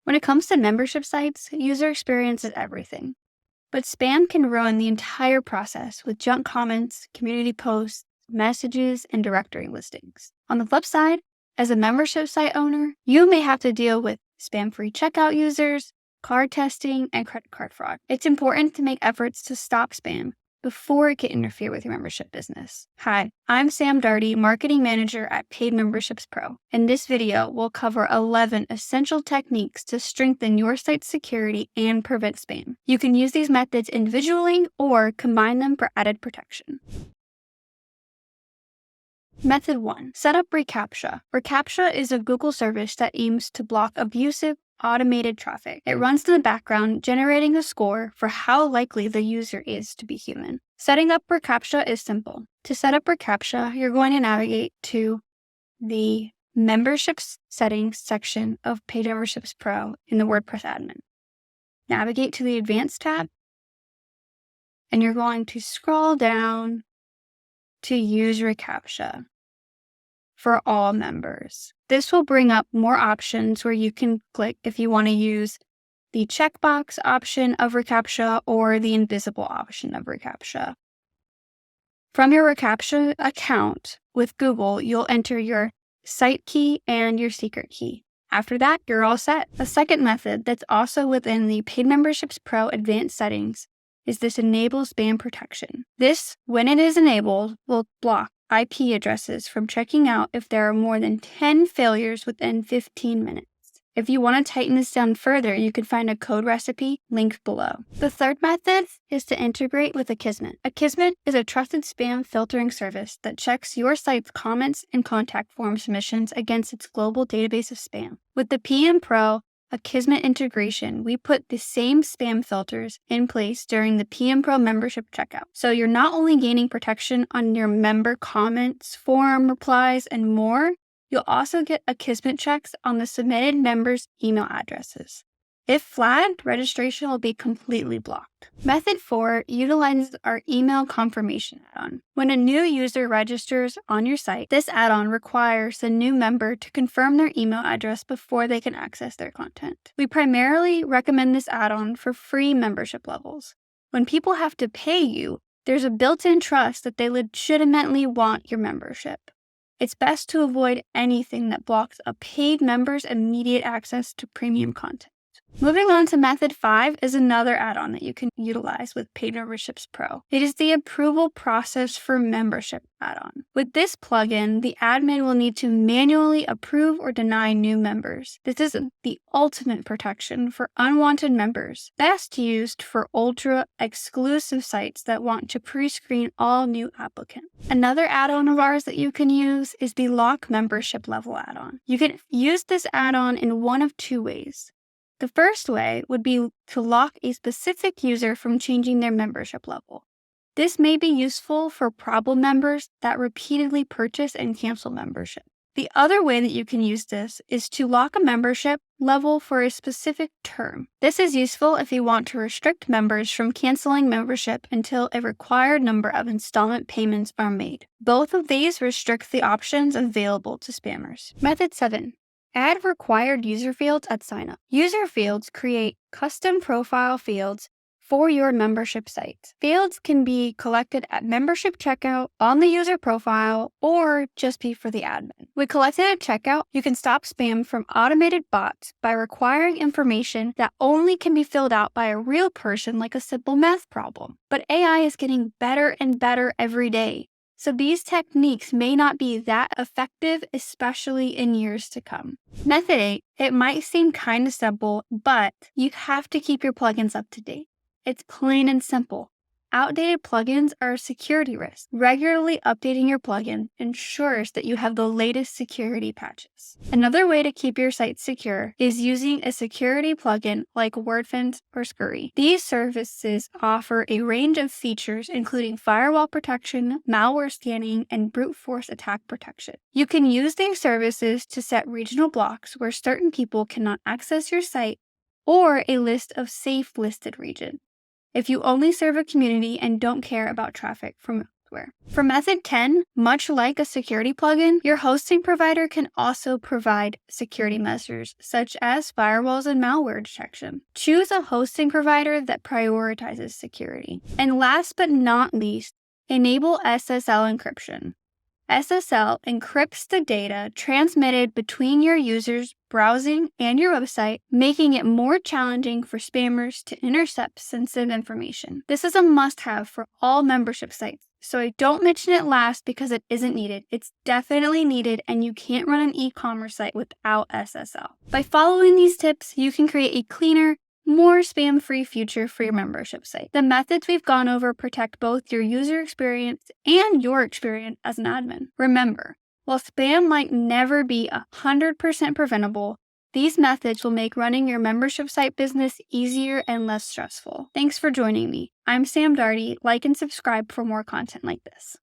When it comes to membership sites, user experience is everything. But spam can ruin the entire process with junk comments, community posts, messages, and directory listings. On the flip side, as a membership site owner, you may have to deal with spam-free checkout users, card testing, and credit card fraud. It's important to make efforts to stop spam before it can interfere with your membership business. Hi, I'm Sam Darty, Marketing Manager at Paid Memberships Pro. In this video, we'll cover 11 essential techniques to strengthen your site's security and prevent spam. You can use these methods individually or combine them for added protection. Method 1. Set up reCAPTCHA. reCAPTCHA is a Google service that aims to block abusive, automated traffic. It runs in the background, generating a score for how likely the user is to be human. Setting up reCAPTCHA is simple. To set up reCAPTCHA, you're going to navigate to the Memberships Settings section of Paid Memberships Pro in the WordPress admin. Navigate to the Advanced tab, and you're going to scroll down to use reCAPTCHA for all members. This will bring up more options where you can click if you want to use the checkbox option of reCAPTCHA or the invisible option of reCAPTCHA. From your reCAPTCHA account with Google, you'll enter your site key and your secret key. After that, you're all set. A second method that's also within the Paid Memberships Pro advanced settings is this Enable Spam Protection. This, when it is enabled, will block IP addresses from checking out if there are more than 10 failures within 15 minutes. If you want to tighten this down further, you can find a code recipe linked below. The third method is to integrate with Akismet. Akismet is a trusted spam filtering service that checks your site's comments and contact form submissions against its global database of spam. With the PMPro Akismet integration, we put the same spam filters in place during the PMPro membership checkout. So you're not only gaining protection on your member comments, form replies, and more, you'll also get Akismet checks on the submitted members' email addresses. If flagged, registration will be completely blocked. Method 4 utilizes our email confirmation add-on. When a new user registers on your site, this add-on requires the new member to confirm their email address before they can access their content. We primarily recommend this add-on for free membership levels. When people have to pay you, there's a built-in trust that they legitimately want your membership. It's best to avoid anything that blocks a paid member's immediate access to premium content. Moving on to method 5 is another add-on that you can utilize with Paid Memberships Pro. It is the approval process for membership add-on. With this plugin, the admin will need to manually approve or deny new members. This is the ultimate protection for unwanted members, best used for ultra-exclusive sites that want to pre-screen all new applicants. Another add-on of ours that you can use is the Lock Membership Level add-on. You can use this add-on in one of two ways. The first way would be to lock a specific user from changing their membership level. This may be useful for problem members that repeatedly purchase and cancel membership. The other way that you can use this is to lock a membership level for a specific term. This is useful if you want to restrict members from canceling membership until a required number of installment payments are made. Both of these restrict the options available to spammers. Method 7. Add required user fields at sign-up. User fields create custom profile fields for your membership site. Fields can be collected at membership checkout, on the user profile, or just be for the admin. When collected at checkout, you can stop spam from automated bots by requiring information that only can be filled out by a real person like a simple math problem. But AI is getting better and better every day. So these techniques may not be that effective, especially in years to come. Method 8, it might seem kind of simple, but you have to keep your plugins up to date. It's plain and simple. Outdated plugins are a security risk. Regularly updating your plugin ensures that you have the latest security patches. Another way to keep your site secure is using a security plugin like WordFence or Scurry. These services offer a range of features including firewall protection, malware scanning, and brute force attack protection. You can use these services to set regional blocks where certain people cannot access your site or a list of safe listed regions. If you only serve a community and don't care about traffic from software. For method 10, much like a security plugin, your hosting provider can also provide security measures such as firewalls and malware detection. Choose a hosting provider that prioritizes security. And last but not least, enable SSL encryption. SSL encrypts the data transmitted between your users browsing and your website, making it more challenging for spammers to intercept sensitive information. This is a must-have for all membership sites, so I don't mention it last because it isn't needed. It's definitely needed, and you can't run an e-commerce site without SSL. By following these tips, you can create a cleaner, more spam-free future for your membership site. The methods we've gone over protect both your user experience and your experience as an admin. Remember, while spam might never be 100% preventable, these methods will make running your membership site business easier and less stressful. Thanks for joining me. I'm Sam Darty. Like and subscribe for more content like this.